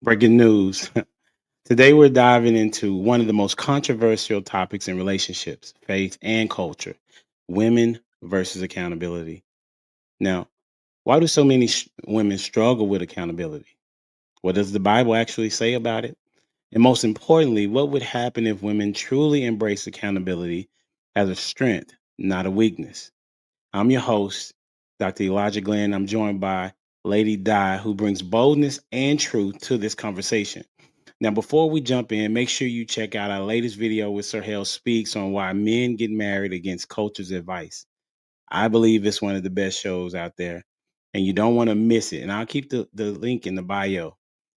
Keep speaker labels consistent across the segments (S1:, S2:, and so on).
S1: Breaking news. Today, we're diving into one of the most controversial topics in relationships, faith, and culture: women versus accountability. Now, why do so many women struggle with accountability? What does the Bible actually say about it? And most importantly, what would happen if women truly embrace accountability as a strength, not a weakness? I'm your host, Dr. Elijah Glenn. I'm joined by Lady Di, who brings boldness and truth to this conversation. Now, before we jump in, make sure you check out our latest video with Sir Hale Speaks on why men get married against culture's advice. I believe it's one of the best shows out there, and you don't want to miss it. And I'll keep the link in the bio.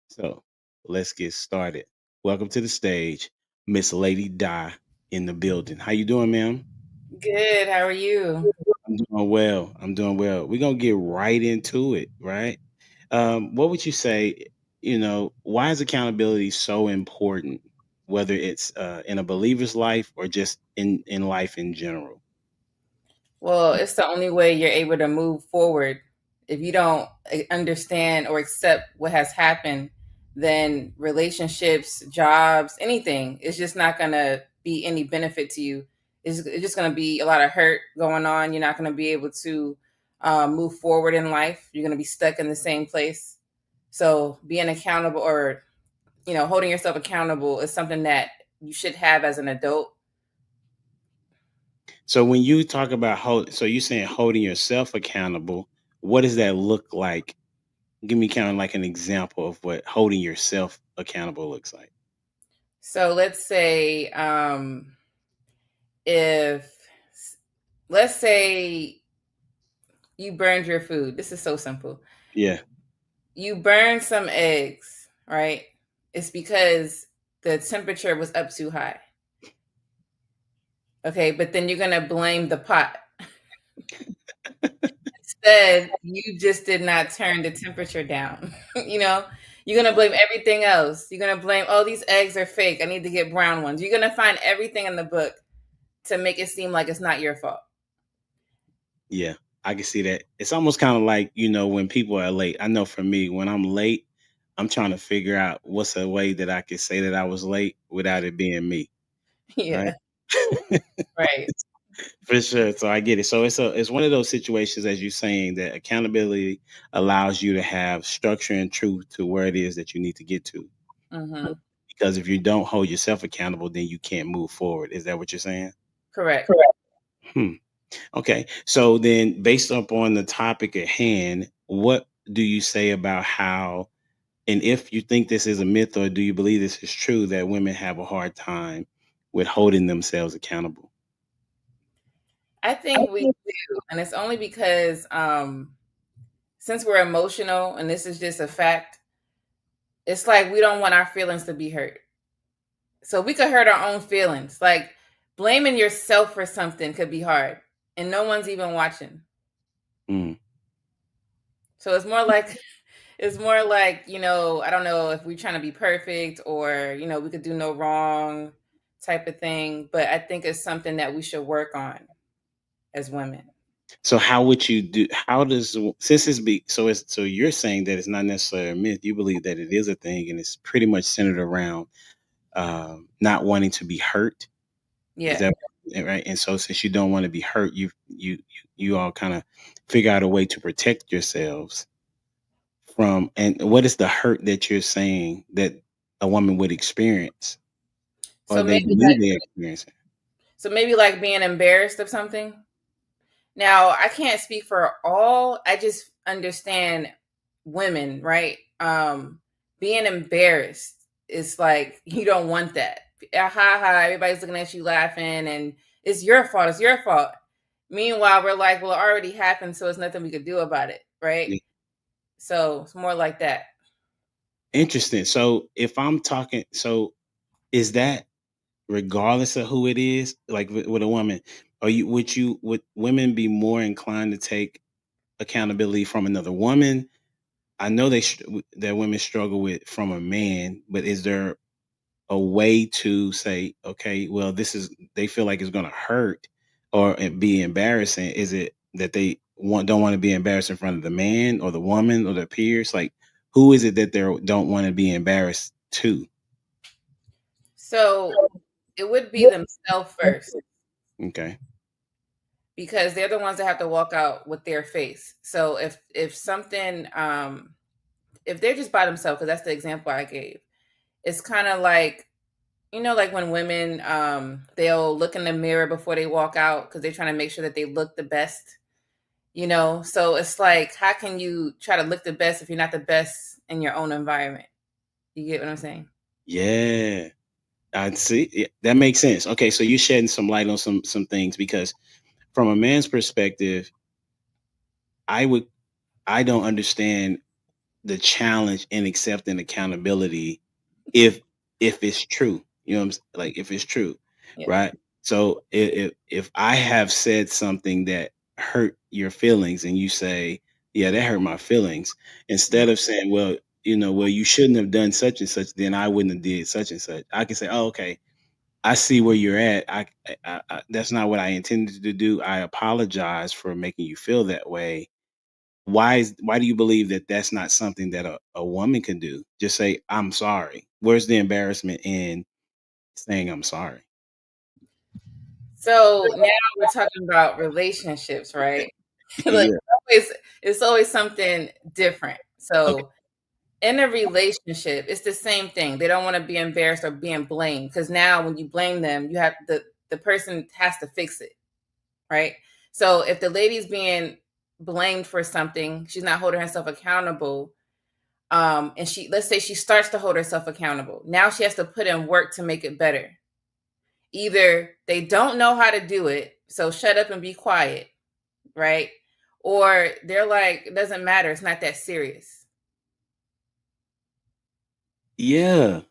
S1: So let's get started. Welcome to the stage, Miss Lady Di in the building. How you doing, ma'am?
S2: Good. How are you?
S1: I'm doing well. I'm doing well. We're gonna get right into it, right? What would you say? Why is accountability so important, whether it's in a believer's life or just in life in general?
S2: Well, it's the only way you're able to move forward. If you don't understand or accept what has happened, then relationships, jobs, anything, it's just not going to be any benefit to you. It's just going to be a lot of hurt going on. You're not going to be able to move forward in life. You're going to be stuck in the same place. So being accountable or, holding yourself accountable is something that you should have as an adult.
S1: So when you talk about so you're saying holding yourself accountable. What does that look like? Give me kind of like an example of what holding yourself accountable looks like.
S2: So let's say if let's say you burned your food. This is so simple.
S1: Yeah.
S2: You burned some eggs, right? It's because the temperature was up too high. Okay, but then you're gonna blame the pot. Instead, you just did not turn the temperature down. You're gonna blame everything else. You're gonna blame, oh, these eggs are fake. I need to get brown ones. You're gonna find everything in the book to make it seem like it's not your fault.
S1: Yeah, I can see that. It's almost kind of like, when people are late. I know for me, when I'm late, I'm trying to figure out what's a way that I could say that I was late without it being me, right?
S2: Yeah, right.
S1: For sure. So I get it. So it's one of those situations, as you're saying, that accountability allows you to have structure and truth to where it is that you need to get to.
S2: Hmm.
S1: Because if you don't hold yourself accountable, then you can't move forward. Is that what you're saying?
S2: Correct.
S1: Correct. Hmm. Okay. So then, based upon the topic at hand, what do you say about how, and if you think this is a myth or do you believe this is true, that women have a hard time with holding themselves accountable?
S2: I think we do, and it's only because since we're emotional, and this is just a fact, it's like we don't want our feelings to be hurt. So we could hurt our own feelings. Like blaming yourself for something could be hard, and no one's even watching.
S1: Mm.
S2: So it's more like I don't know if we're trying to be perfect or we could do no wrong type of thing, but I think it's something that we should work on as women.
S1: So how would you do? How does since it's be so? So you're saying that it's not necessarily a myth. You believe that it is a thing, and it's pretty much centered around not wanting to be hurt. Is
S2: Yeah.
S1: that right? And so since you don't want to be hurt, you all kind of figure out a way to protect yourselves from. And what is the hurt that you're saying that a woman would experience, or
S2: So
S1: they
S2: maybe
S1: believe
S2: like
S1: they experience it?
S2: so maybe like being embarrassed of something. Now, I can't speak for all. I just understand women, right? Being embarrassed is like you don't want that. Ha ha, everybody's looking at you laughing and it's your fault, it's your fault. Meanwhile, we're like, well, it already happened, so there's nothing we could do about it, right?
S1: Yeah.
S2: So it's more like that.
S1: Interesting. So if I'm talking, so is that regardless of who it is, like with a woman, would women be more inclined to take accountability from another woman? I know that women struggle with from a man, but is there a way to say, okay, well, this is they feel like it's going to hurt or it be embarrassing? Is it that they don't want to be embarrassed in front of the man or the woman or their peers? Like, Who is it that they don't want to be embarrassed to?
S2: So it would be themselves first,
S1: Okay.
S2: because they're the ones that have to walk out with their face. So if something if they're just by themselves, because that's the example I gave, it's kind of like, like when women they'll look in the mirror before they walk out because they're trying to make sure that they look the best. So it's like, how can you try to look the best if you're not the best in your own environment? You get what I'm saying?
S1: Yeah. I see. Yeah, that makes sense. Okay, so you're shedding some light on some things because from a man's perspective, I would I don't understand the challenge in accepting accountability if it's true. You know what I'm like if it's true,
S2: Yeah.
S1: right? So if I have said something that hurt your feelings and you say, "Yeah, that hurt my feelings," instead of saying, "Well, well, you shouldn't have done such and such," then I wouldn't have did such and such. I can say, "Oh, okay. I see where you're at. That's not what I intended to do. I apologize for making you feel that way. Why do you believe that that's not something that a woman can do? Just say, I'm sorry. Where's the embarrassment in saying I'm sorry?
S2: So now we're talking about relationships, right? Like,
S1: Yeah.
S2: it's always something different.
S1: Okay.
S2: So in a relationship, it's the same thing. They don't want to be embarrassed or being blamed, because now when you blame them, you have the person has to fix it, right? So if the lady's being blamed for something, she's not holding herself accountable. And let's say she starts to hold herself accountable. Now she has to put in work to make it better. Either they don't know how to do it, so shut up and be quiet, right? Or they're like, it doesn't matter, it's not that serious.
S1: Yeah.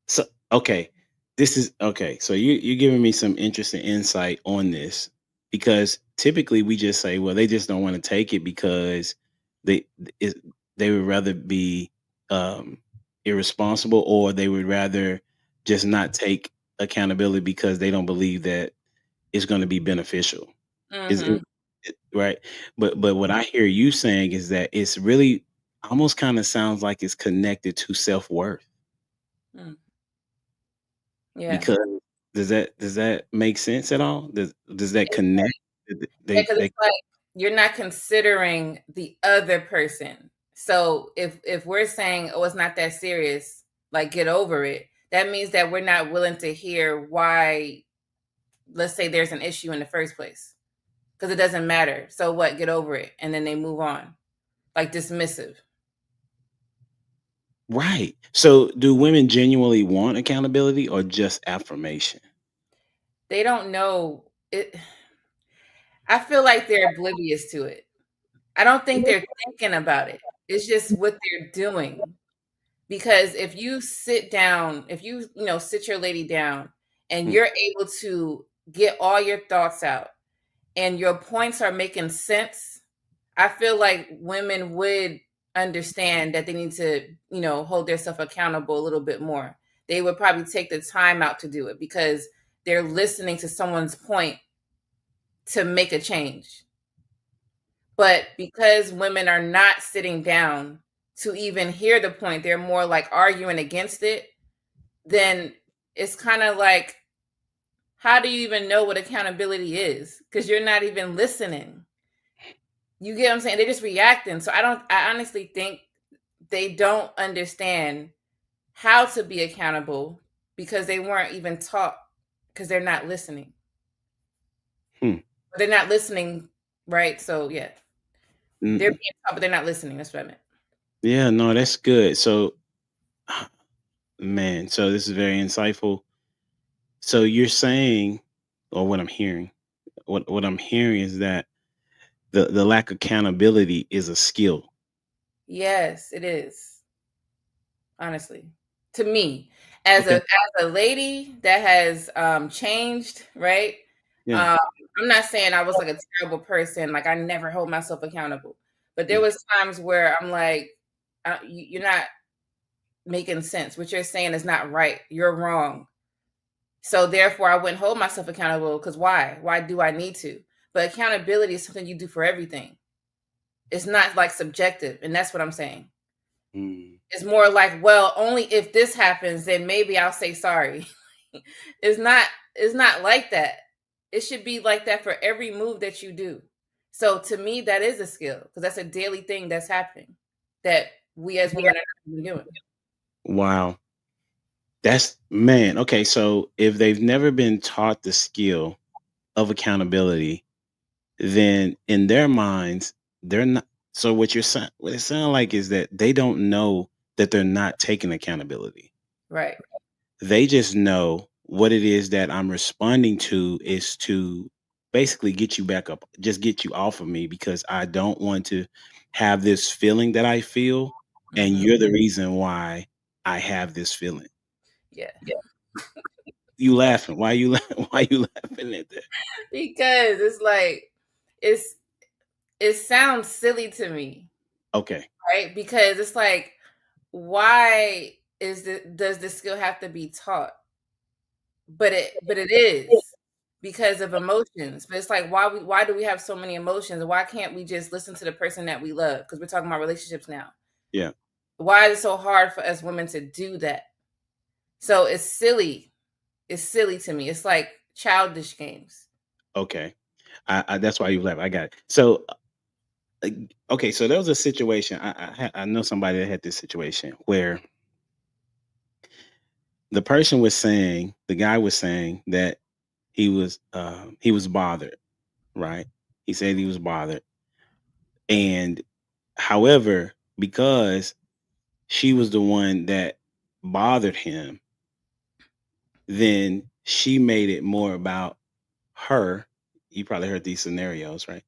S1: So okay, this is okay. So you're giving me some interesting insight on this because typically we just say, well, they just don't want to take it because they it, they would rather be um, irresponsible, or they would rather just not take accountability because they don't believe that it's going to be beneficial. Is
S2: Mm-hmm.
S1: right? But what I hear you saying is that it's really almost kind of sounds like it's connected to self worth.
S2: Mm. Yeah.
S1: Because does that make sense at all? Does that connect?
S2: Yeah,
S1: They
S2: because
S1: they
S2: it's like you're not considering the other person. So if we're saying, "Oh, it's not that serious," like get over it, that means that we're not willing to hear why. Let's say there's an issue in the first place, because it doesn't matter. So what? Get over it, and then they move on, like dismissive.
S1: right. So do women genuinely want accountability or just affirmation?
S2: They don't know it. I feel like they're oblivious to it. I don't think they're thinking about it. It's just what they're doing. Because if you sit down, if sit your lady down and
S1: Hmm.
S2: you're able to get all your thoughts out and your points are making sense, I feel like women would understand that they need to, hold themselves accountable a little bit more. They would probably take the time out to do it because they're listening to someone's point to make a change. But because women are not sitting down to even hear the point, they're more like arguing against it, then it's kind of like, how do you even know what accountability is? Because you're not even listening. You get what I'm saying? They're just reacting. So I honestly think they don't understand how to be accountable because they weren't even taught, because they're not listening.
S1: Hmm.
S2: They're not listening, right? So yeah, they're
S1: Mm,
S2: being taught, but they're not listening. That's what I meant.
S1: yeah, no, that's good. So, man, so this is very insightful. So you're saying, or what I'm hearing is that the lack of accountability is a skill.
S2: Yes, it is. Honestly, to me, as a
S1: Okay.
S2: as a lady that has changed, right?
S1: Yeah.
S2: um I'm not saying I was like a terrible person, like I never hold myself accountable, but there
S1: Yeah.
S2: was times where I'm like, you're not making sense. What you're saying is not right. You're wrong. So therefore I wouldn't hold myself accountable, because why do I need to? But accountability is something you do for everything. It's not like subjective, and that's what I'm saying.
S1: Mm.
S2: It's more like, well, only if this happens, then maybe I'll say sorry. it's not it's not like that. It should be like that for every move that you do. So to me, that is a skill because that's a daily thing that's happening that we as women are not doing.
S1: Wow. That's man. Okay, so if they've never been taught the skill of accountability, then in their minds, they're not. So what you're saying, what it sounds like is that they don't know that they're not taking accountability.
S2: Right.
S1: They just know what it is that I'm responding to is to basically get you back up, just get you off of me because I don't want to have this feeling that I feel, and
S2: Hmm.
S1: you're the reason why I have this feeling.
S2: Yeah.
S1: You laughing? Why you why you laughing at that?
S2: Because it's like it's it sounds silly to me,
S1: Okay,
S2: right? Because it's like, why does this skill have to be taught? But it is because of emotions. But it's like, why do we have so many emotions? Why can't we just listen to the person that we love? Because we're talking about relationships now.
S1: yeah,
S2: Why is it so hard for us women to do that? So it's silly. It's silly to me. It's like childish games.
S1: okay. I that's why you laugh. I got it. So uh, okay, so there was a situation. I know somebody that had this situation where the person was saying, the guy was saying that he was bothered, right? He said he was bothered, and however, because she was the one that bothered him, then she made it more about her. You probably heard these scenarios, right?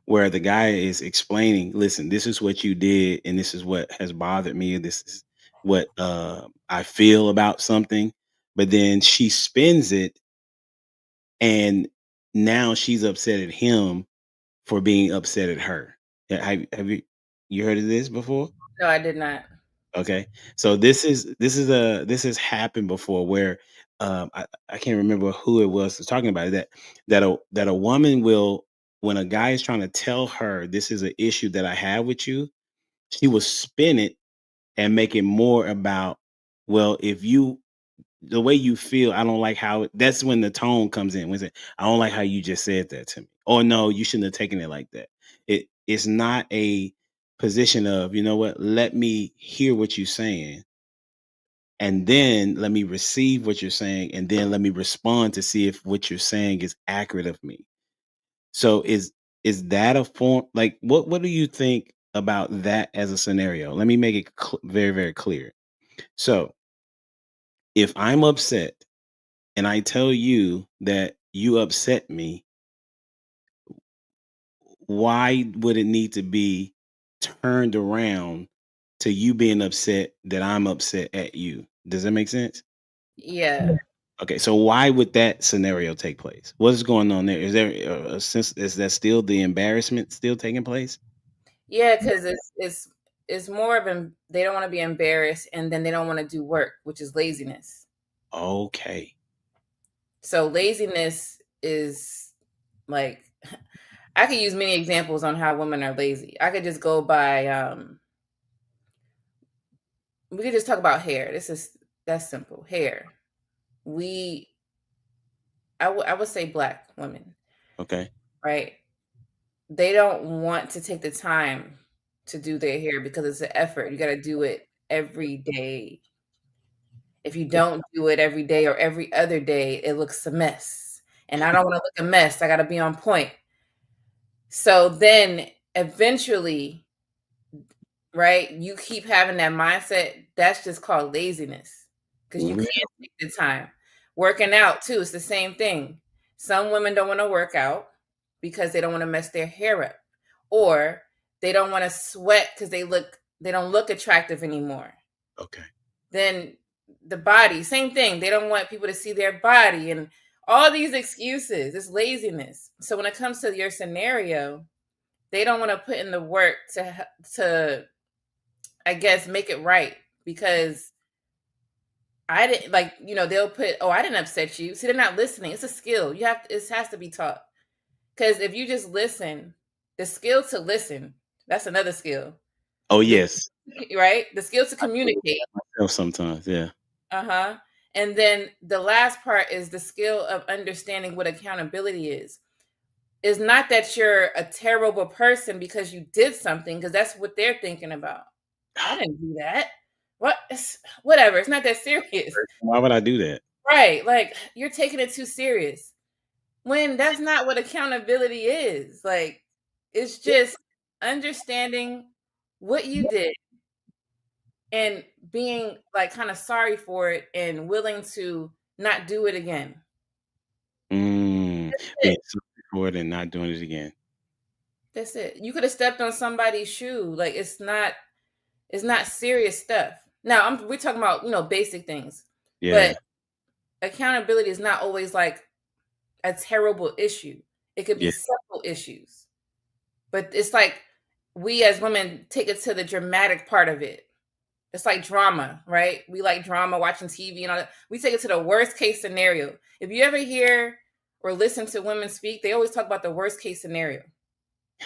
S1: Where the guy is explaining, listen, this is what you did, and this is what has bothered me. This is what I feel about something. But then she spins it, and now she's upset at him for being upset at her. Yeah, have you heard of this before?
S2: No, I did not.
S1: Okay. So this has happened before where I can't remember who it was talking about it, that a woman will, when a guy is trying to tell her this is an issue that I have with you, she will spin it and make it more about, well, if you, the way you feel, I don't like how that's when the tone comes in. When it, I don't like how you just said that to me. Or no, you shouldn't have taken it like that. It's not a position of, you know what, let me hear what you're saying, and then let me receive what you're saying, and then let me respond to see if what you're saying is accurate of me. So is that a form, like what do you think about that as a scenario? Let me make it very, very clear. So if I'm upset and I tell you that you upset me, why would it need to be turned around to you being upset that I'm upset at you? Does that make sense?
S2: Yeah.
S1: Okay, so why would that scenario take place? What is going on there? Is there a sense, is that still the embarrassment still taking place?
S2: Yeah, because it's more of they don't want to be embarrassed, and then they don't want to do work, which is laziness.
S1: Okay.
S2: So laziness is like, I could use many examples on how women are lazy. I could just go by we could just talk about hair. That's simple. Hair. We I would say black women,
S1: Okay.
S2: right? They don't want to take the time to do their hair because it's an effort. You got to do it every day. If you don't do it every day or every other day, it looks a mess. And I don't want to look a mess. I got to be on point. So then eventually, right, you keep having that mindset. That's just called laziness because you
S1: Re-
S2: can't take the time. Working out, too, it's the same thing. Some women don't want to work out because they don't want to mess their hair up, or they don't want to sweat because they don't look attractive anymore.
S1: Okay.
S2: Then the body, same thing. They don't want people to see their body and all these excuses. It's laziness. So when it comes to your scenario, they don't want to put in the work to I guess make it right because I didn't like, they'll put, oh, I didn't upset you. See, they're not listening. It's a skill. It has to be taught. Because if you just listen, the skill to listen, that's another skill.
S1: Oh
S2: The
S1: yes.
S2: right? The skill to
S1: I struggle with
S2: communicate.
S1: that myself sometimes. Yeah.
S2: Uh-huh. And then the last part is the skill of understanding what accountability is. It's not that you're a terrible person because you did something, because that's what they're thinking about. I didn't do that. What? Whatever. It's not that serious.
S1: Why would I do that?
S2: Right. Like you're taking it too serious. When that's not what accountability is. Like it's just understanding what you did and being like kind of sorry for it and willing to not do it again.
S1: Mm,
S2: That's
S1: being
S2: it.
S1: sorry for it and not doing it again.
S2: That's it. You could have stepped on somebody's shoe. Like it's not serious stuff. Now we're talking about, basic things. But
S1: Yeah.
S2: accountability is not always like a terrible issue. It could be
S1: Yeah.
S2: simple issues. But it's like we as women take it to the dramatic part of it. It's like drama, right? We like drama, watching TV and all that. We take it to the worst case scenario. If you ever hear or listen to women speak, they always talk about the worst case scenario.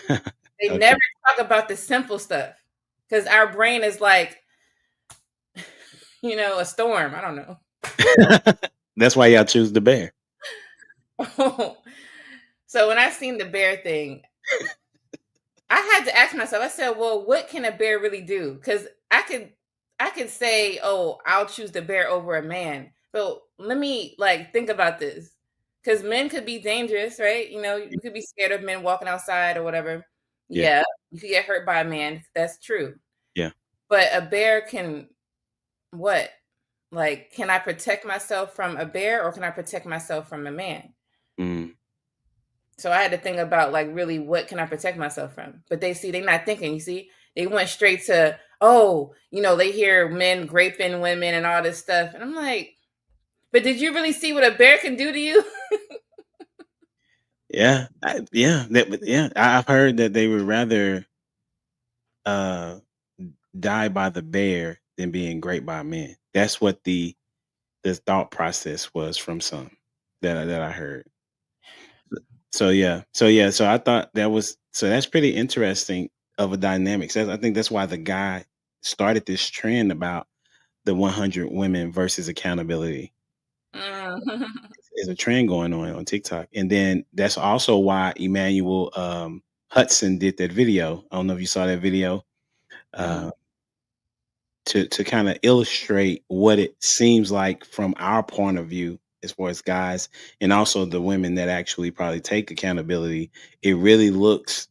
S2: They
S1: Okay.
S2: never talk about the simple stuff because our brain is like, a storm. I don't know.
S1: That's why y'all choose the bear.
S2: So when I seen the bear thing, I had to ask myself. I said, "Well, what can a bear really do?" Because I could say, "Oh, I'll choose the bear over a man." But let me like think about this, because men could be dangerous, right? You could be scared of men walking outside or whatever.
S1: Yeah.
S2: Yeah, you could get hurt by a man. That's true.
S1: Yeah.
S2: But a bear can what? Like, can I protect myself from a bear, or can I protect myself from a man?
S1: Mm.
S2: So I had to think about like really what can I protect myself from? But they're not thinking, you see? They went straight to, oh, they hear men raping women and all this stuff. And I'm like, but did you really see what a bear can do to you?
S1: Yeah. I've heard that they would rather uh die by the bear than being great by men. That's what the thought process was from some that I heard. So I thought that's pretty interesting of a dynamic. So I think that's why the guy started this trend about the 100 women versus accountability.
S2: Mm.
S1: There's a trend going on TikTok, and then that's also why Emmanuel Hudson did that video. I don't know if you saw that video.
S2: Mm.
S1: Uh, to kind of illustrate what it seems like from our point of view as far as guys and also the women that actually probably take accountability. It really looks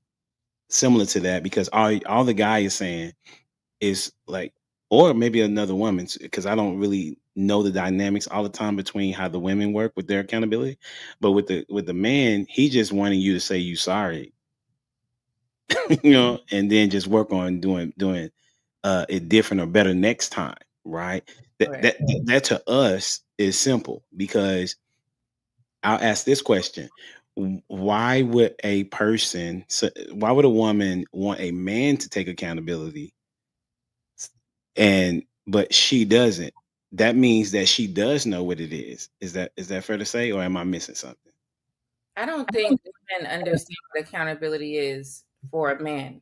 S1: similar to that because all the guy is saying is like, or maybe another woman, because I don't really know the dynamics all the time between how the women work with their accountability, but with the man, he just wanting you to say you sorry, and then just work on doing it different or better next time, right? That
S2: Right.
S1: that that to us is simple because I'll ask this question: why would why would a woman want a man to take accountability, and but she doesn't? That means that she does know what it is. Is that fair to say, or am I missing something?
S2: I don't think men understand what accountability is for a man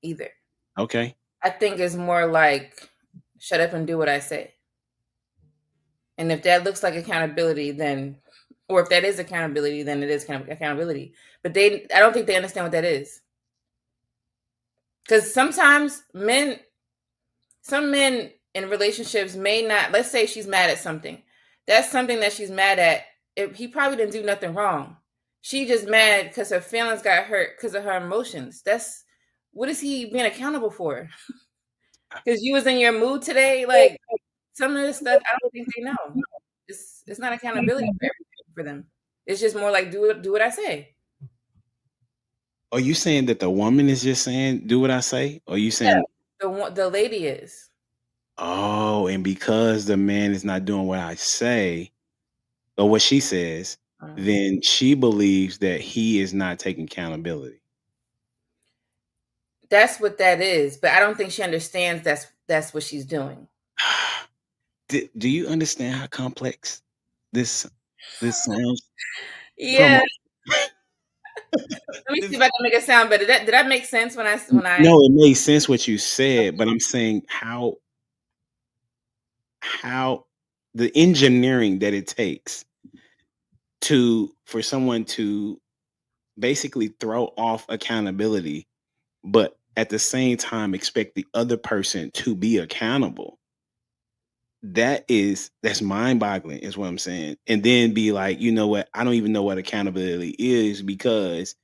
S2: either.
S1: Okay.
S2: I think it's more like shut up and do what I say. And if that looks like accountability, then, or if that is accountability, then it is kind of accountability. But I don't think they understand what that is. Because some men in relationships may not, let's say she's mad at something. That's something that she's mad at. He probably didn't do nothing wrong. She just mad because her feelings got hurt because of her emotions. What is he being accountable for? Because you was in your mood today? Like, some of this stuff, I don't think they know. It's not accountability for everything for them. It's just more like do what I say.
S1: Are you saying that the woman is just saying do what I say? Or are you
S2: Yeah,
S1: saying,
S2: the lady is.
S1: oh, and because the man is not doing what I say or what she says,
S2: Um,
S1: then she believes that he is not taking accountability.
S2: that's what that is, but I don't think she understands that's what she's doing.
S1: Do you understand how complex this this sounds from
S2: Yeah, Let me see if I can make it sound better. Did that make sense when I
S1: No, it made sense what you said, but I'm saying how the engineering that it takes for someone to basically throw off accountability, but at the same time expect the other person to be accountable. That's mind-boggling is what I'm saying. And then be like, you know what? I don't even know what accountability is because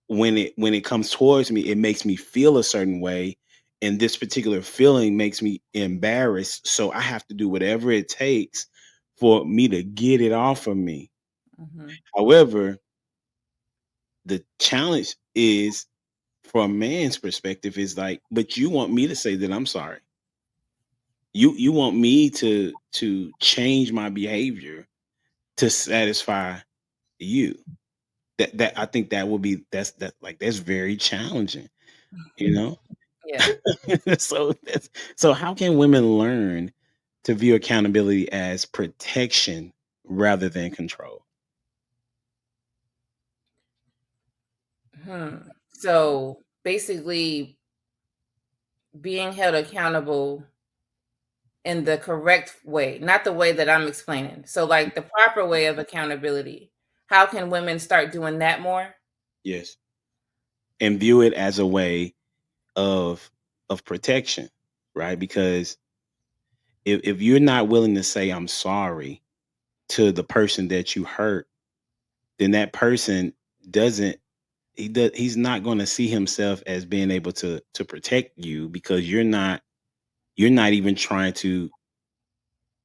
S1: when it comes towards me, it makes me feel a certain way. And this particular feeling makes me embarrassed. So I have to do whatever it takes for me to get it off of me.
S2: Mhm.
S1: However, the challenge is from a man's perspective is like, but you want me to say that I'm sorry. You want me to change my behavior to satisfy you. That I think that would be that's very challenging, you know?
S2: Yeah.
S1: so so how can women learn to view accountability as protection rather than control?
S2: So basically, being held accountable in the correct way, not the way that I'm explaining. So, like the proper way of accountability. How can women start doing that more?
S1: Yes. And view it as a way of protection, right? Because if you're not willing to say I'm sorry to the person that you hurt, then that person doesn't he's not going to see himself as being able to protect you because you're not even trying to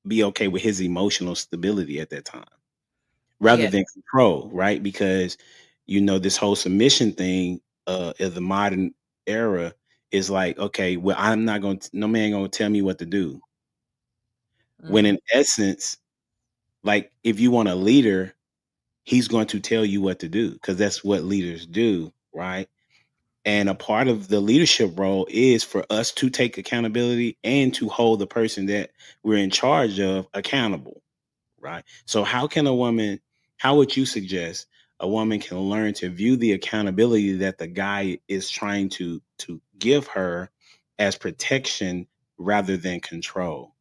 S1: be okay with his emotional stability at that time rather
S2: Yeah.
S1: than control, right? Because this whole submission thing of the modern era is like, okay, well, I'm not going to no man going to tell me what to do. When
S2: Mhm.
S1: in essence, like if you want a leader, he's going to tell you what to do because that's what leaders do, right? And a part of the leadership role is for us to take accountability and to hold the person that we're in charge of accountable, right? So how would you suggest a woman can learn to view the accountability that the guy is trying to give her as protection rather than control?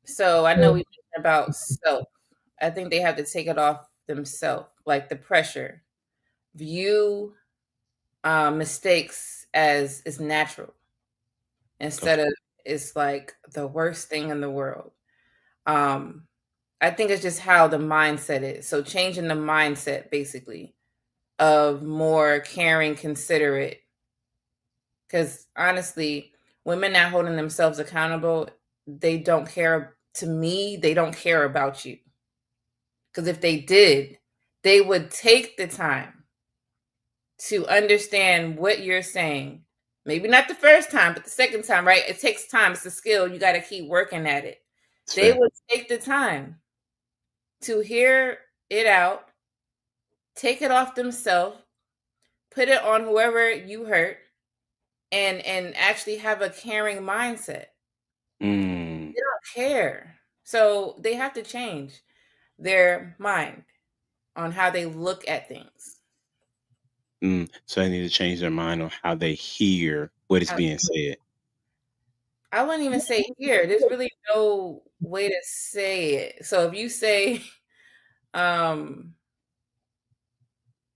S2: So I know we mentioned about self. I think they have to take it off themselves, like the pressure. View mistakes as is natural instead
S1: Okay.
S2: of it's like the worst thing in the world. Um, I think it's just how the mindset is. So changing the mindset basically of more caring, considerate. Because honestly, women not holding themselves accountable, they don't care. To me, they don't care about you. Because if they did, they would take the time to understand what you're saying. Maybe not the first time, but the second time, right? It takes time. It's a skill. You got to keep working at it.
S1: It's
S2: They
S1: fair.
S2: would take the time to hear it out, take it off themselves, put it on whoever you hurt, and actually have a caring mindset.
S1: Mm,
S2: They don't care. So they have to change their mind on how they look at things.
S1: so they need to change their mind on how they hear what is
S2: How
S1: being said.
S2: I wouldn't even say here. There's really no way to say it. So if you say, um,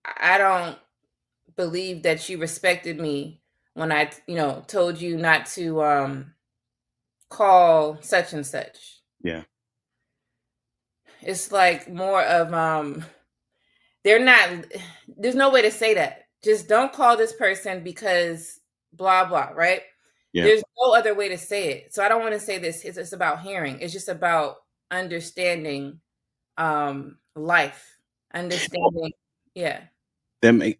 S2: I don't believe that you respected me when I, told you not to call such and such.
S1: Yeah.
S2: It's like more of they're not there's no way to say that. Just don't call this person because blah blah, right?
S1: Yeah.
S2: There's no other way to say it. So I don't want to say this. It's about hearing. It's just about understanding life. Understanding. Yeah.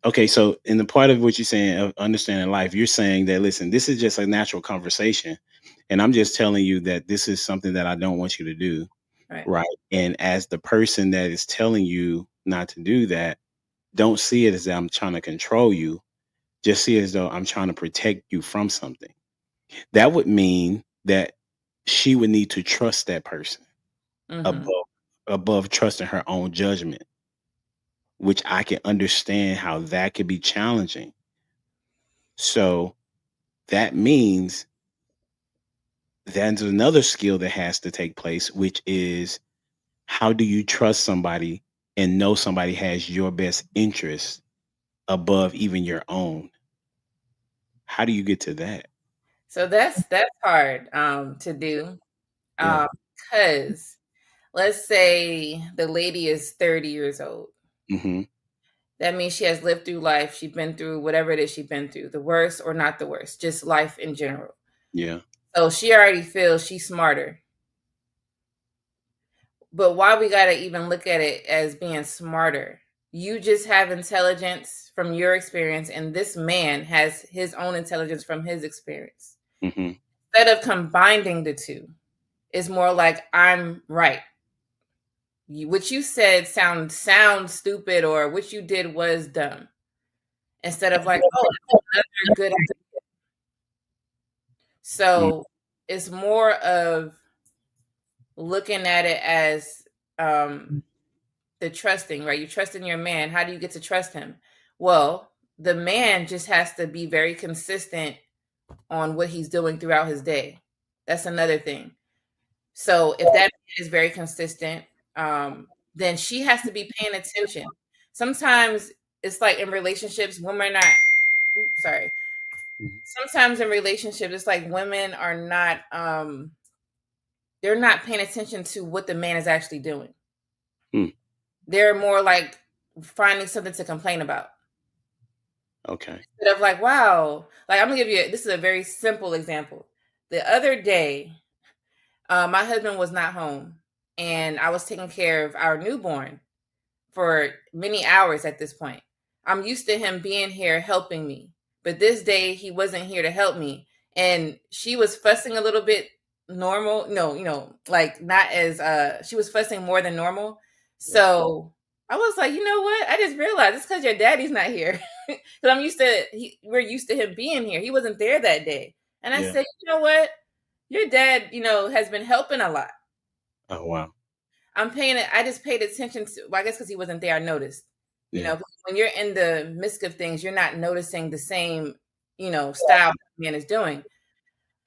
S1: Okay, so in the part of what you're saying of understanding life, you're saying that listen, this is just a natural conversation, and I'm just telling you that this is something that I don't want you to do,
S2: Right.
S1: right? And as the person that is telling you not to do that, don't see it as that I'm trying to control you. Just see it as though I'm trying to protect you from something. That would mean that she would need to trust that person
S2: Mhm.
S1: above trusting her own judgment, which I can understand how that could be challenging. So that means there's another skill that has to take place, which is how do you trust somebody and know somebody has your best interest above even your own? How do you get to that?
S2: So that's hard to do.
S1: Yeah.
S2: Because let's say the lady is 30 years old.
S1: Hmm.
S2: That means she has lived through life. She's been through whatever it is she's been through, the worst or not the worst, just life in general.
S1: Yeah.
S2: So she already feels she's smarter. But why we got to even look at it as being smarter? You just have intelligence from your experience, and this man has his own intelligence from his experience.
S1: Hmm.
S2: Instead of combining the two, it's more like I'm right. What you said sounds stupid, or what you did was dumb. Instead of like, oh, that's another good. So it's more of looking at it as the trusting, right? You trust in your man. How do you get to trust him? Well, the man just has to be very consistent on what he's doing throughout his day. That's another thing. So if that man is very consistent, then she has to be paying attention. Sometimes it's like in relationships, women are not. Oops, sorry. Sometimes in relationships, it's like women are not. They're not paying attention to what the man is actually doing.
S1: Hmm.
S2: They're more like finding something to complain about.
S1: Okay.
S2: Instead of like, wow, like I'm gonna give you. This is a very simple example. The other day, my husband was not home, and I was taking care of our newborn for many hours at this point. I'm used to him being here helping me, but this day he wasn't here to help me, and she was fussing a little bit normal. No, like not as she was fussing more than normal.
S1: Yeah.
S2: So I was like, you know what? I just realized it's because your daddy's not here. Because we're used to him being here. He wasn't there that day, and I
S1: Yeah.
S2: said, you know what? Your dad, has been helping a lot.
S1: Oh wow.
S2: I just paid attention to, well, I guess because he wasn't there, I noticed.
S1: Yeah.
S2: When you're in the midst of things, you're not noticing the same, style the man is doing.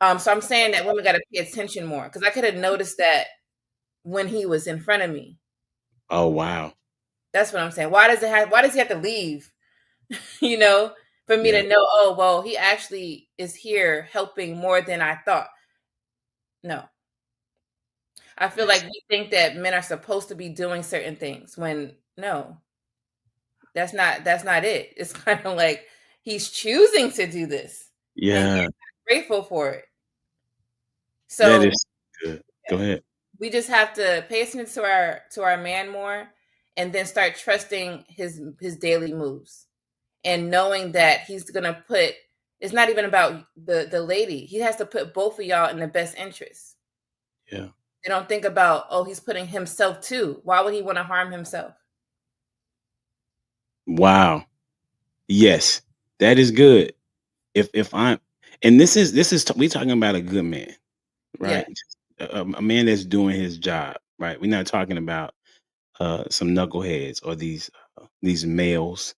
S2: So I'm saying that women got to pay attention more because I could have noticed that when he was in front of me.
S1: Oh wow.
S2: That's what I'm saying. Why does he have to leave? you know, for me
S1: Yeah.
S2: to know, oh, well, he actually is here helping more than I thought. No. I feel like
S1: That's
S2: we think that men are supposed to be doing certain things when no, that's not it. It's kind of like he's choosing to do this and
S1: yeah.
S2: you're grateful for it.
S1: That
S2: So
S1: is good. Go ahead.
S2: we just have to pay attention to our man more and then start trusting his daily moves and knowing that he's gonna put it's not even about the lady. He has to put both of y'all in the best interest.
S1: Yeah.
S2: They don't think about, oh, he's putting himself too. Why would he want to harm himself?
S1: Wow. Yes. That is good. If I'm and this is we talking about a good man,
S2: Yeah,
S1: right? A man that's doing his job, right? We're not talking about some knuckleheads or these males,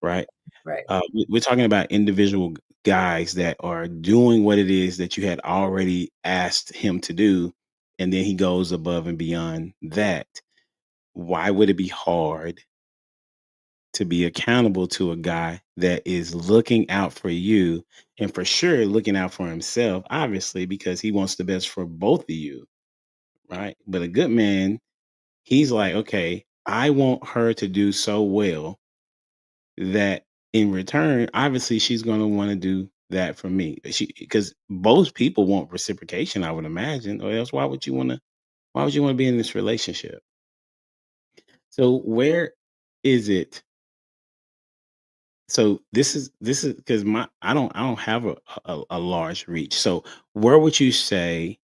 S1: right?
S2: right.
S1: We're talking about individual guys that are doing what it is that you had already asked him to do, and then he goes above and beyond that. Why would it be hard to be accountable to a guy that is looking out for you and for sure looking out for himself, obviously, because he wants the best for both of you, right? But a good man, he's like, okay, I want her to do so well that in return, obviously, she's going to want to do that for me. Because most people want reciprocation, I would imagine, or else why would you want to be in this relationship? So where is it? So this is because my I don't have a large reach. So where would you say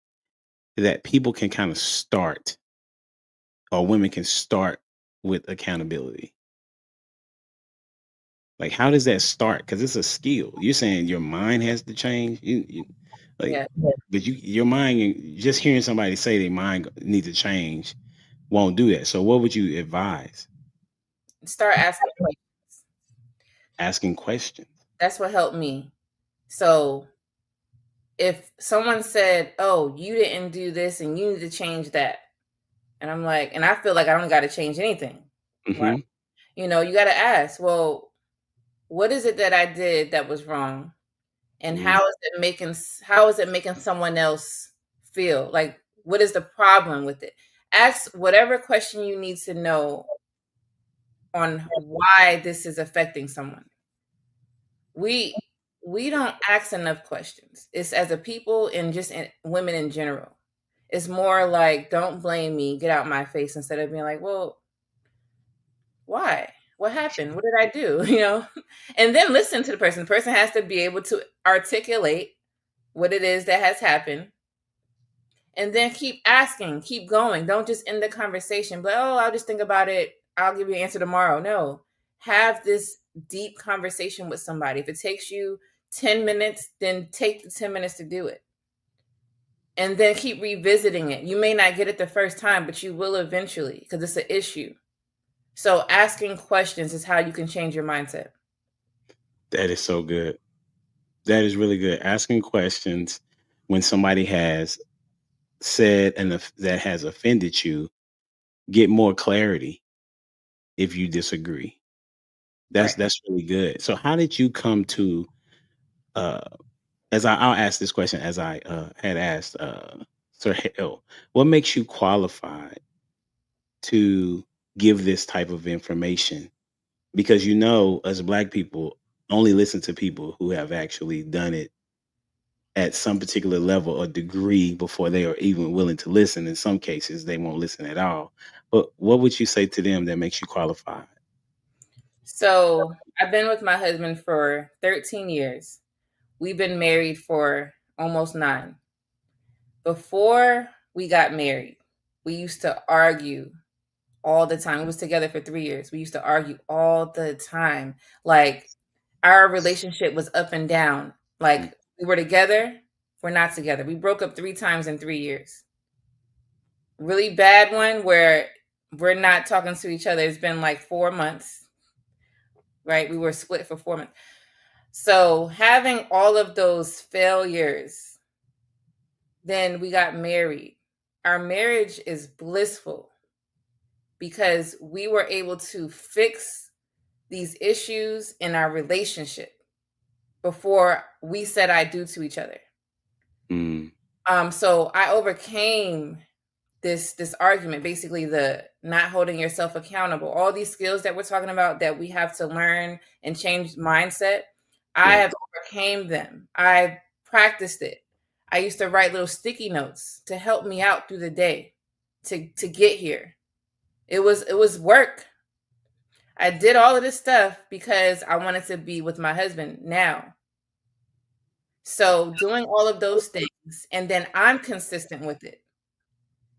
S1: that people can kind of start or women can start with accountability? Like how does that start? Because it's a skill. You're saying your mind has to change. Like,
S2: Yeah.
S1: but your mind just hearing somebody say their mind needs to change won't do that. So what would you advise?
S2: Start asking questions.
S1: Asking questions.
S2: That's what helped me. So if someone said, "Oh, you didn't do this and you need to change that," and I'm like, and I feel like I don't got to change anything, right?
S1: Hmm.
S2: You got to ask, well, what is it that I did that was wrong, and
S1: Mm.
S2: how is it making someone else feel? Like, what is the problem with it? Ask whatever question you need to know on why this is affecting someone. We don't ask enough questions. It's as a people and just women in general. It's more like, don't blame me, get out my face, instead of being like, well, why? What happened? What did I do? And then listen to the person. The person has to be able to articulate what it is that has happened, and then keep asking, keep going. Don't just end the conversation, but oh, I'll just think about it. I'll give you an answer tomorrow. No, have this deep conversation with somebody. If it takes you 10 minutes, then take the 10 minutes to do it. And then keep revisiting it. You may not get it the first time, but you will eventually because it's an issue. So asking questions is how you can change your mindset.
S1: That is so good. That is really good. Asking questions when somebody has said and that has offended you, get more clarity if you disagree. That's
S2: Right.
S1: that's really good. So how did you come to uh I'll ask this question as I had asked Sir Hill, what makes you qualified to give this type of information? Because as black people, only listen to people who have actually done it at some particular level or degree before they are even willing to listen. In some cases, they won't listen at all. But what would you say to them that makes you qualified?
S2: So I've been with my husband for 13 years. We've been married for almost 9. Before we got married, we used to argue all the time. We was together for 3 years. We used to argue all the time. Like, our relationship was up and down.
S1: Mm.
S2: Like, we were together, we're not together. We broke up 3 times in 3 years. Really bad one where we're not talking to each other. It's been like 4 months, right? We were split for 4 months. So, having all of those failures, then we got married. Our marriage is blissful because we were able to fix these issues in our relationship before we said I do to each other.
S1: Mm.
S2: So I overcame this argument, basically the not holding yourself accountable, all these skills that we're talking about that we have to learn and change mindset. I
S1: Yeah.
S2: have overcame them. I practiced it. I used to write little sticky notes to help me out through the day to get here. It was work. I did all of this stuff because I wanted to be with my husband now. So doing all of those things, and then I'm consistent with it,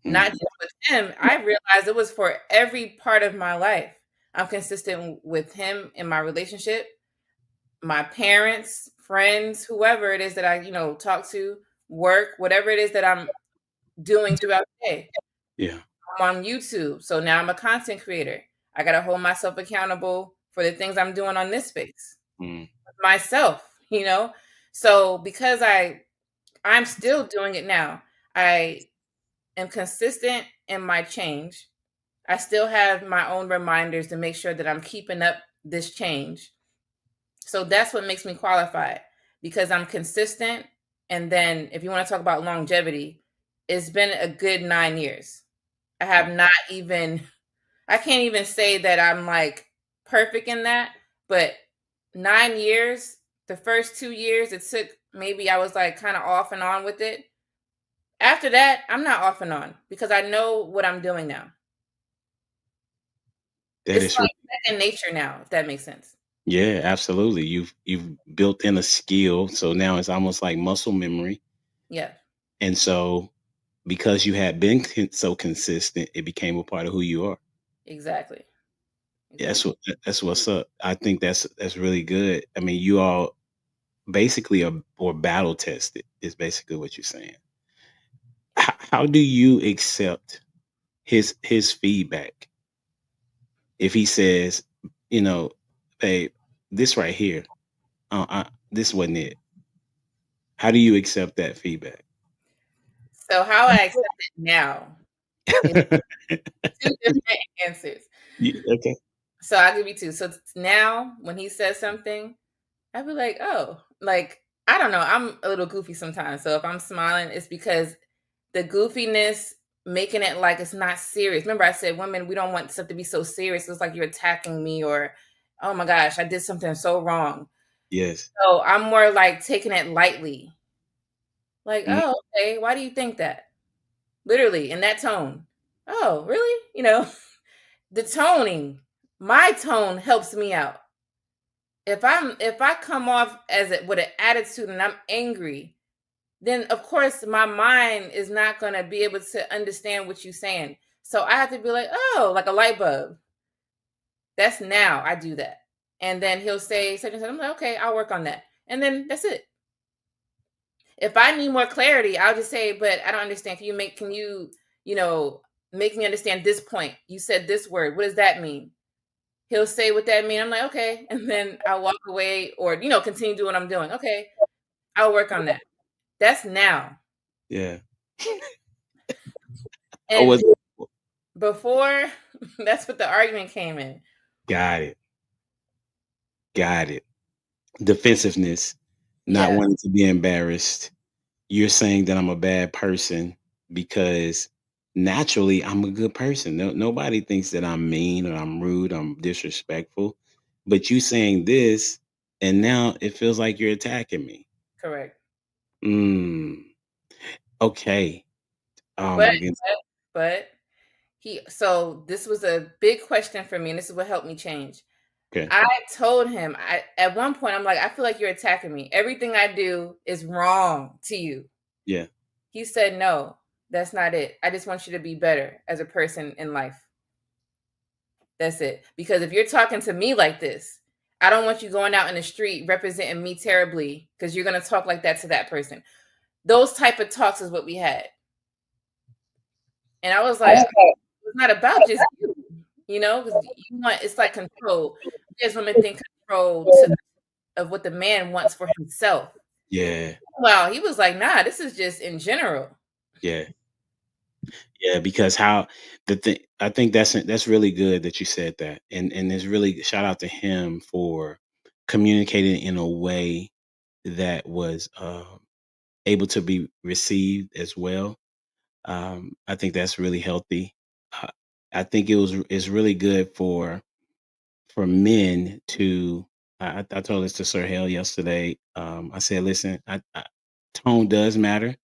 S2: not
S1: Mm.
S2: just with him. I realized it was for every part of my life. I'm consistent with him in my relationship, my parents, friends, whoever it is that I, talk to, work, whatever it is that I'm doing throughout the day.
S1: Yeah.
S2: I'm on YouTube. So now I'm a content creator. I got to hold myself accountable for the things I'm doing on this space.
S1: Mm.
S2: Myself, you know? So because I'm still doing it now. I am consistent in my change. I still have my own reminders to make sure that I'm keeping up this change. So that's what makes me qualified because I'm consistent. And then if you want to talk about longevity, it's been a good 9 years. I have not even, I can't even say that I'm like perfect in that, but 9 years, the first 2 years, it took maybe I was like kind of off and on with it. After that, I'm not off and on because I know what I'm doing now.
S1: That
S2: It's
S1: is really,
S2: like second nature now, if that makes sense.
S1: yeah, absolutely. You've built in a skill, so now it's almost like muscle memory.
S2: Yeah,
S1: And so because you had been so consistent, it became a part of who you are.
S2: exactly.
S1: That's
S2: Exactly.
S1: what that's what's up. I think that's really good. I mean, you all basically are or battle tested is basically what you're saying. How do you accept his feedback if he says you know, babe, this right here, this wasn't it. How do you accept that feedback?
S2: So how I accept it now is two different answers.
S1: Okay.
S2: So I'll give you two. So now when he says something, I'd be like, oh, like, I don't know. I'm a little goofy sometimes. So if I'm smiling, it's because the goofiness making it like it's not serious. Remember, I said women, we don't want stuff to be so serious. It's like you're attacking me, or oh my gosh, I did something so wrong.
S1: Yes.
S2: So I'm more like taking it lightly. Like,
S1: Mm,
S2: oh, okay, why do you think that? Literally in that tone. Oh, really? The toning, my tone helps me out. If I come off as with an attitude and I'm angry, then of course my mind is not going to be able to understand what you're saying. So I have to be like, oh, like a light bulb. That's now I do that. And then he'll say such and such. I'm like, okay, I'll work on that. And then that's it. If I need more clarity, I'll just say, but I don't understand. You know, make me understand this point? You said this word. What does that mean? He'll say what that mean. I'm like, okay. And then I'll walk away or, continue doing what I'm doing. Okay. I'll work on that. That's now.
S1: yeah. Oh,
S2: And
S1: was
S2: before, that's what the argument came in.
S1: got it. Got it. Defensiveness, not
S2: Yeah,
S1: wanting to be embarrassed. You're saying that I'm a bad person because naturally I'm a good person. Nobody thinks that I'm mean or I'm rude, I'm disrespectful. But you saying this, and now it feels like you're attacking me.
S2: correct.
S1: Mm, okay. Oh
S2: But
S1: my goodness.
S2: but so this was a big question for me, and this is what helped me change.
S1: Okay.
S2: I told him at one point I'm like, I feel like you're attacking me. Everything I do is wrong to you.
S1: Yeah.
S2: He said, no, that's not it. I just want you to be better as a person in life. That's it. Because if you're talking to me like this, I don't want you going out in the street representing me terribly because you're going to talk like that to that person. Those type of talks is what we had. And I was like, it's not about just you, because you want, it's like control. There's women think control of what the man wants for himself.
S1: Yeah.
S2: Wow. He was like, nah, this is just in general.
S1: Yeah. Yeah, because how the thing I think that's really good that you said that. And it's really shout out to him for communicating in a way that was able to be received as well. I think that's really healthy. Uh, I think it's really good for men to. I told this to Sir Hale yesterday. I said, listen, tone does matter,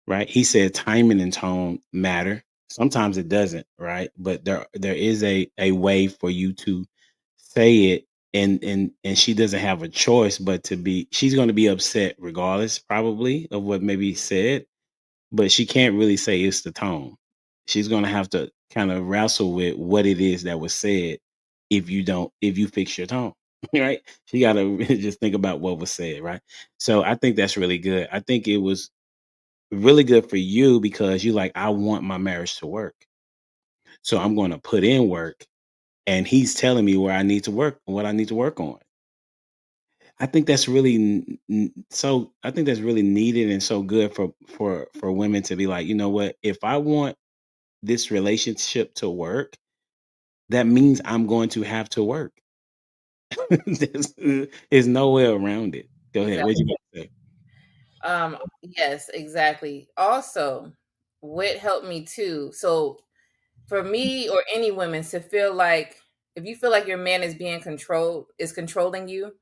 S1: right? He said timing and tone matter. Sometimes it doesn't, right? But there is a way for you to say it, and she doesn't have a choice but to be. She's going to be upset regardless, probably of what maybe said, but she can't really say it's the tone. She's going to have to kind of wrestle with what it is that was said if you fix your tone, right? She got to just think about what was said, right? So I think that's really good. I think it was really good for you because you like, I want my marriage to work. So I'm going to put in work, and he's telling me where I need to work, what I need to work on. I think that's really I think that's really needed and so good for women to be like, you know what? If I want this relationship to work, that means I'm going to have to work. There's no way around it. Go ahead. What
S2: Exactly.
S1: you got to say?
S2: Yes, exactly. Also, what helped me too. So for me or any women to feel like if you feel like your man is being controlled, is controlling you,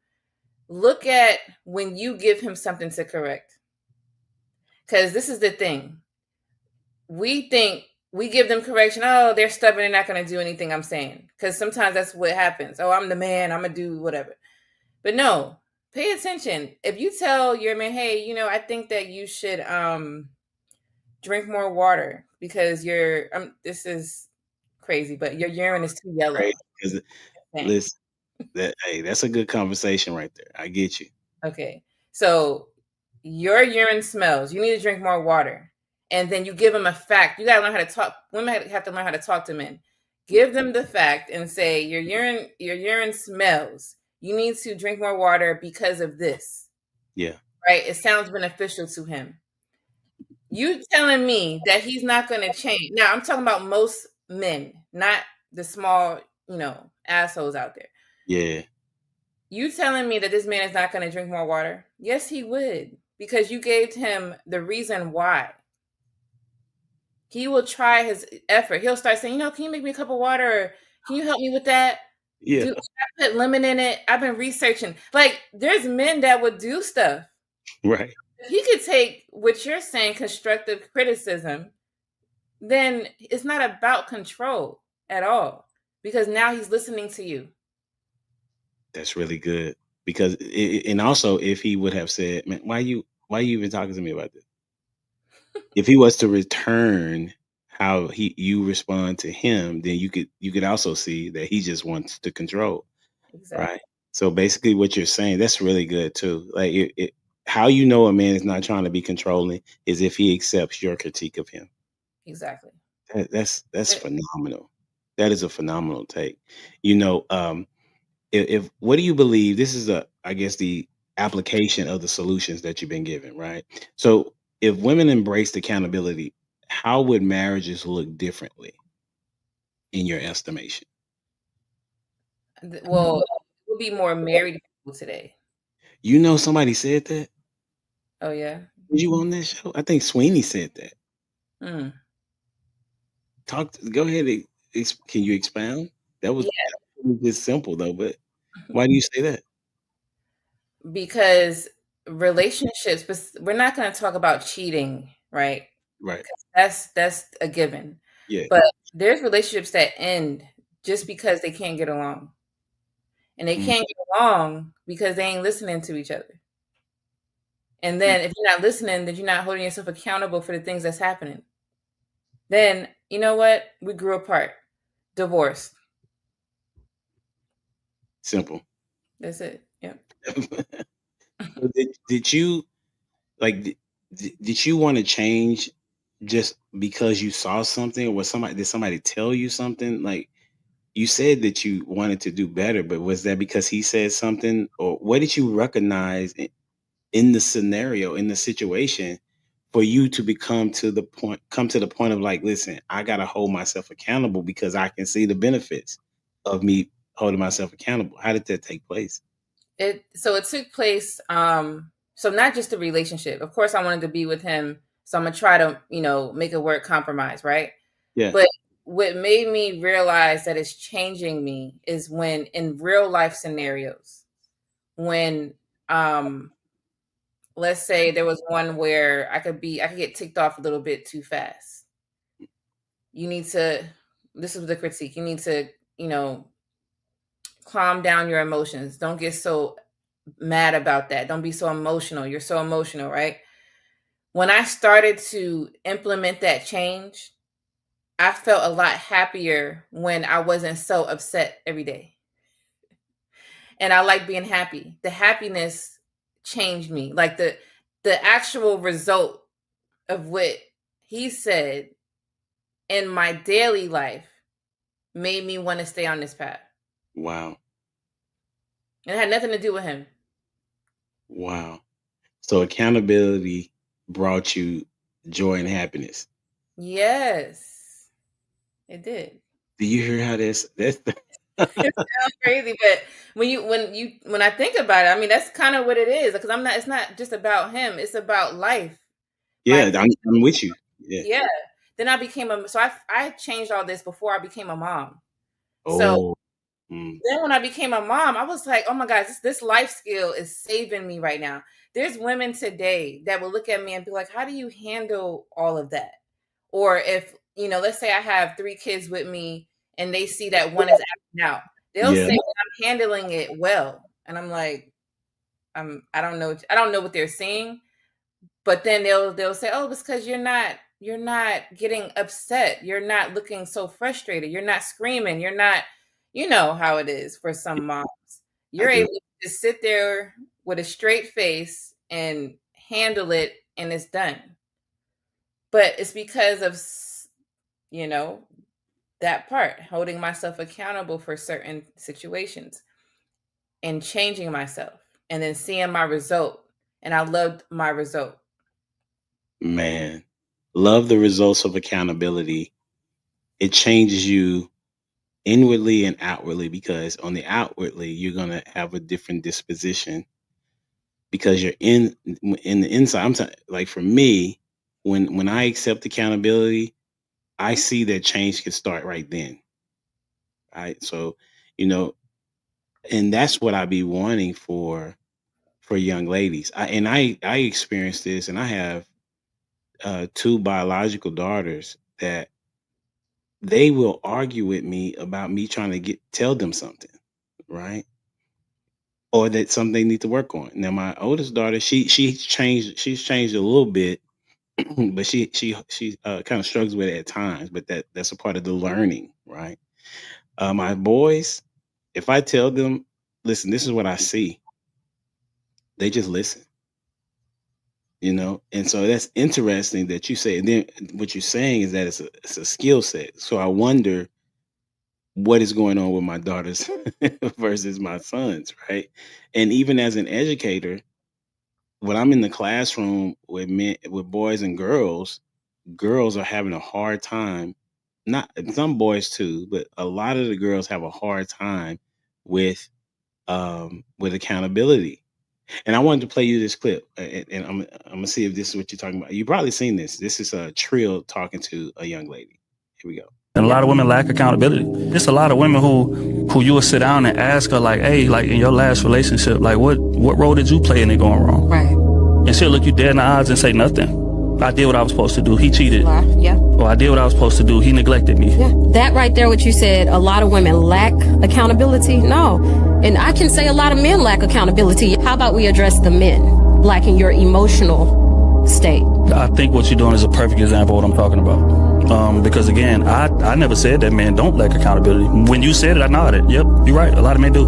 S2: look at when you give him something to correct. Because this is the thing. We think we give them correction. Oh, they're stubborn. They're not going to do anything I'm saying. Because sometimes that's what happens. Oh, I'm the man. I'm going to do whatever. But no, pay attention. If you tell your man, hey, I think that you should drink more water because this is crazy, but your urine is too
S1: Right?
S2: yellow.
S1: 'Cause
S2: Thing.
S1: listen, that's a good conversation right there. I get you.
S2: Okay. So your urine smells. You need to drink more water. And then you give them a fact. You got to learn how to talk. Women have to learn how to talk to men. give them the fact and say your urine smells. You need to drink more water because of this.
S1: Yeah.
S2: Right? It sounds beneficial to him. You telling me that he's not going to change. Now, I'm talking about most men, not the small, assholes out there.
S1: Yeah.
S2: You telling me that this man is not going to drink more water? Yes, he would, because you gave him the reason why. He will try his effort. He'll start saying, can you make me a cup of water? Or, can you help me with that?
S1: Yeah.
S2: Do I put lemon in it? I've been researching. Like, there's men that would do stuff.
S1: Right.
S2: If he could take what you're saying, constructive criticism, then it's not about control at all, because now he's listening to you.
S1: That's really good. Because and also if he would have said, man, why you even talking to me about this? If he was to return how you respond to him, then you could also see that he just wants to control.
S2: Exactly.
S1: Right. So basically what you're saying, that's really good too. Like how you know a man is not trying to be controlling is if he accepts your critique of him.
S2: Exactly.
S1: That's phenomenal. That is a phenomenal take. If what do you believe? This is I guess the application of the solutions that you've been given, right? So if women embraced accountability, how would marriages look differently in your estimation?
S2: Well, we'll be more married people today.
S1: Somebody said that.
S2: Oh yeah.
S1: Was you on that show? I think Sweeney said that.
S2: Mm.
S1: Go ahead. Can you expound? That was just simple though. But
S2: Yeah.
S1: why do you say that?
S2: Because relationships, but we're not going to talk about cheating, right?
S1: Right.
S2: That's a given.
S1: Yeah.
S2: But there's relationships that end just because they can't get along. And they
S1: Mm,
S2: can't get along because they ain't listening to each other. And
S1: mm,
S2: then if you're not listening, then you're not holding yourself accountable for the things that's happening. Then, you know what? We grew apart. Divorce.
S1: simple.
S2: That's it. Yeah.
S1: So did you like? Did you want to change just because you saw something, or did somebody tell you something? Like you said that you wanted to do better, but was that because he said something, or what did you recognize in the scenario, in the situation, for you to come to the point of like, listen, I gotta hold myself accountable because I can see the benefits of me holding myself accountable. How did that take place?
S2: It took place, so not just the relationship. Of course I wanted to be with him, so I'm gonna try to, make it work compromise, right?
S1: Yeah.
S2: But what made me realize that it's changing me is when in real life scenarios, when let's say there was one where I could get ticked off a little bit too fast. You need to This is the critique. You need to, you know, calm down your emotions. Don't get so mad about that. Don't be so emotional. You're so emotional, right? When I started to implement that change, I felt a lot happier when I wasn't so upset every day. And I like being happy. The happiness changed me. Like the actual result of what he said in my daily life made me want to stay on this path.
S1: Wow.
S2: And it had nothing to do with him.
S1: Wow. So accountability brought you joy and happiness.
S2: Yes, it did.
S1: Do you hear how that's
S2: It sounds crazy, but when I think about it, I mean that's kind of what it is. Because I'm not. It's not just about him. It's about life. My
S1: yeah, I'm with you. Yeah.
S2: Yeah. Then I became a. So I changed all this before I became a mom. So
S1: Oh. Mm,
S2: then when I became a mom, I was like, oh my gosh, this life skill is saving me right now. There's women today that will look at me and be like, how do you handle all of that? Or if, let's say I have 3 kids with me and they see that one is acting out, they'll
S1: yeah.
S2: say that I'm handling it well. And I'm like, I don't know what they're seeing, but then they'll say, oh, it's because you're not getting upset. You're not looking so frustrated. You're not screaming. You're not, you know how it is for some moms.
S1: I
S2: You're
S1: do.
S2: able to just sit there with a straight face and handle it and it's done. But it's because of, you know, That part, holding myself accountable for certain situations and changing myself and then seeing my result. And I loved my result.
S1: Man, love the results of accountability. It changes you inwardly and outwardly, because on the outwardly you're going to have a different disposition because you're in the inside. Like for me, when I accept accountability, I see that change can start right then. Right. So, you know, and that's what I be wanting for young ladies. I experienced this, and I have two biological daughters that they will argue with me about me trying to tell them something, right? Or that something they need to work on. Now, my oldest daughter, she's changed a little bit, but she kind of struggles with it at times. But that's a part of the learning, right? My boys, if I tell them, listen, this is what I see, they just listen, and so that's interesting that you say. And then what you're saying is that it's a skill set. So I wonder what is going on with my daughters versus my sons, right? And even as an educator, when I'm in the classroom with boys and girls are having a hard time. Not some boys too, but a lot of the girls have a hard time with accountability. And I wanted to play you this clip, and I'm gonna see if this is what you're talking about. You probably seen this. This is a Trill talking to a young lady. Here we go.
S3: And a lot of women lack accountability. There's a lot of women who you will sit down and ask her, like, hey, like in your last relationship, like what role did you play in it going wrong?
S4: Right.
S3: And she'll look you dead in the eyes and say nothing. I did what I was supposed to do. He cheated.
S4: Yeah.
S3: Or I did what I was supposed to do. He neglected me.
S4: Yeah. That right there, what you said, a lot of women lack accountability. No. And I can say a lot of men lack accountability. How about we address the men lacking your emotional state?
S3: I think what you're doing is a perfect example of what I'm talking about. Because again, I never said that men don't lack accountability. When you said it, I nodded. Yep, you're right. A lot of men do.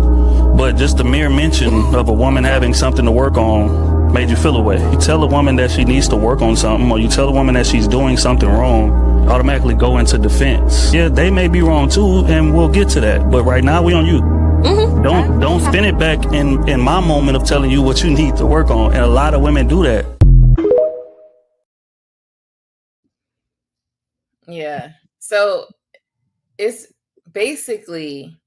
S3: But just the mere mention of a woman having something to work on made you feel away. You tell a woman that she needs to work on something, or you tell a woman that she's doing something wrong, automatically go into defense. Yeah, they may be wrong too, and we'll get to that. But right now, we on you.
S4: Mm-hmm.
S3: Don't spin it back in my moment of telling you what you need to work on. And a lot of women do that.
S2: Yeah. So it's basically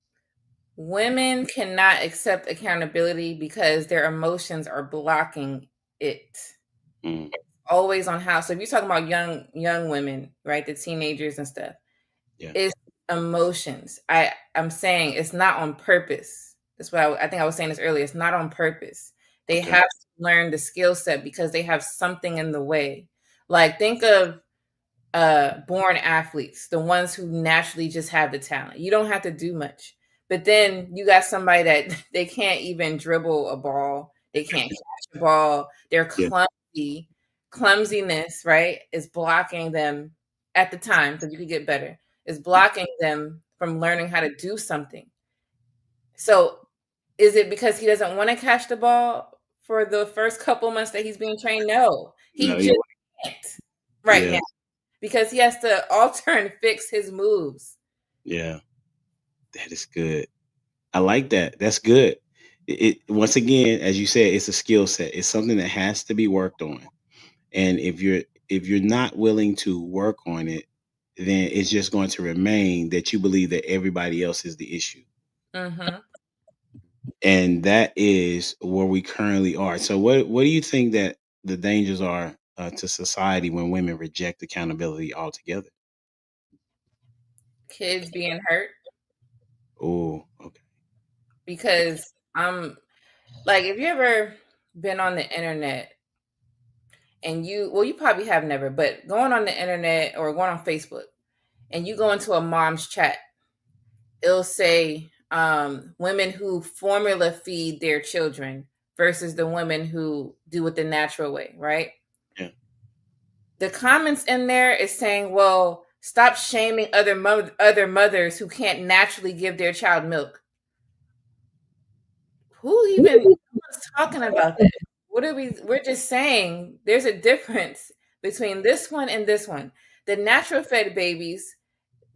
S2: women cannot accept accountability because their emotions are blocking it.
S1: Mm.
S2: Always on how. So if you're talking about young women, right, the teenagers and stuff,
S1: Yeah.
S2: it's emotions. I'm saying it's not on purpose. That's what I think I was saying this earlier. It's not on purpose. They
S1: Okay.
S2: have to learn the skill set because they have something in the way. Like think of born athletes, the ones who naturally just have the talent. You don't have to do much. But then you got somebody that they can't even dribble a ball. They can't catch a ball. They're
S1: Yeah.
S2: clumsy. Clumsiness, right, is blocking them at the time, because you could get better, is blocking them from learning how to do something. So is it because he doesn't want to catch the ball for the first couple months that he's being trained? No, he
S1: No,
S2: just can't right
S1: yeah.
S2: now because he has to alter and fix his moves.
S1: Yeah. That is good. I like that. That's good. It once again, as you said, it's a skill set. It's something that has to be worked on. And if you're not willing to work on it, then it's just going to remain that you believe that everybody else is the issue.
S2: Mm-hmm.
S1: And that is where we currently are. So what do you think that the dangers are to society when women reject accountability altogether?
S2: Kids being hurt
S1: Oh, okay.
S2: because I'm like, if you ever been on the internet and you probably have never, but going on the internet or going on Facebook and you go into a mom's chat, it'll say women who formula feed their children versus the women who do it the natural way, right?
S1: Yeah.
S2: The comments in there is saying, well, stop shaming other mothers who can't naturally give their child milk. Who even was talking about that? We're just saying there's a difference between this one and this one. The natural fed babies,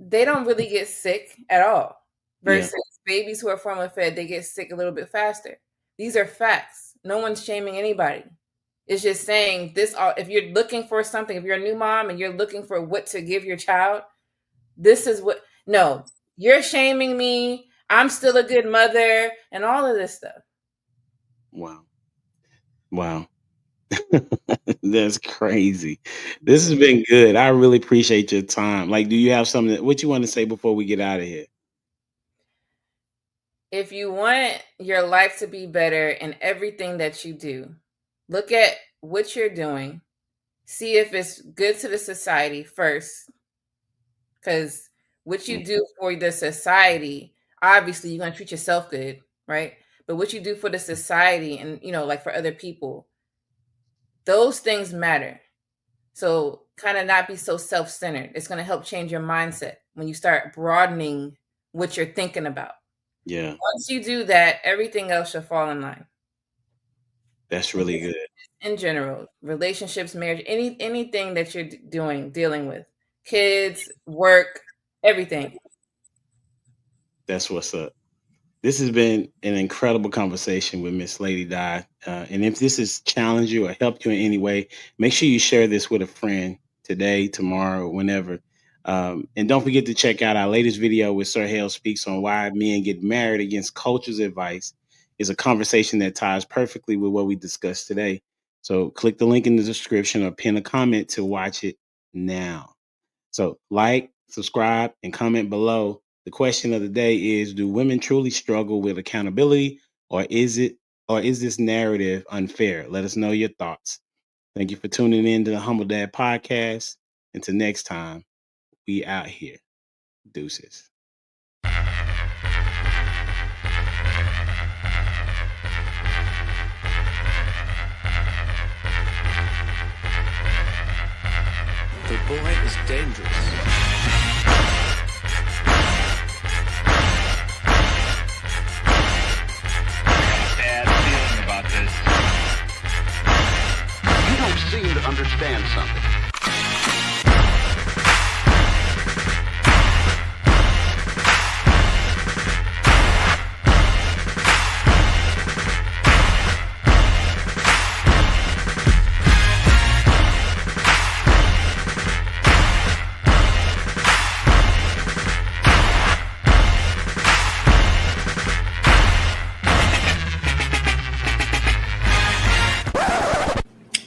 S2: they don't really get sick at all.
S1: Yeah.
S2: Versus babies who are formula fed, they get sick a little bit faster. These are facts. No one's shaming anybody. It's just saying this. If you're looking for something, if you're a new mom and you're looking for what to give your child, this is what. No, you're shaming me. I'm still a good mother, and all of this stuff.
S1: Wow. That's crazy. This has been good. I really appreciate your time. Like, do you have something what you want to say before we get out of here?
S2: If you want your life to be better in everything that you do, look at what you're doing. See if it's good to the society first. Because what you do for the society, obviously you're going to treat yourself good, right? But what you do for the society and, like for other people, those things matter. So kind of not be so self-centered. It's going to help change your mindset when you start broadening what you're thinking about.
S1: Yeah.
S2: Once you do that, everything else should fall in line.
S1: That's really good.
S2: In general, relationships, marriage, anything that you're dealing with, kids, work, everything.
S1: That's what's up. This has been an incredible conversation with Miss Lady Dym. And if this has challenged you or helped you in any way, make sure you share this with a friend today, tomorrow, whenever. And don't forget to check out our latest video with Sir Hale Speaks on Why Men Get Married Against Culture's Advice. It's a conversation that ties perfectly with what we discussed today. So click the link in the description or pin a comment to watch it now. So like, subscribe, and comment below. The question of the day is, do women truly struggle with accountability, or is this narrative unfair? Let us know your thoughts. Thank you for tuning in to the Humble Dad Podcast. Until next time, we out here. Deuces.
S5: The boy is dangerous.
S6: You don't seem to understand something.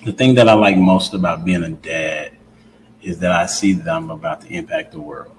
S1: The thing that I like most about being a dad is that I see that I'm about to impact the world.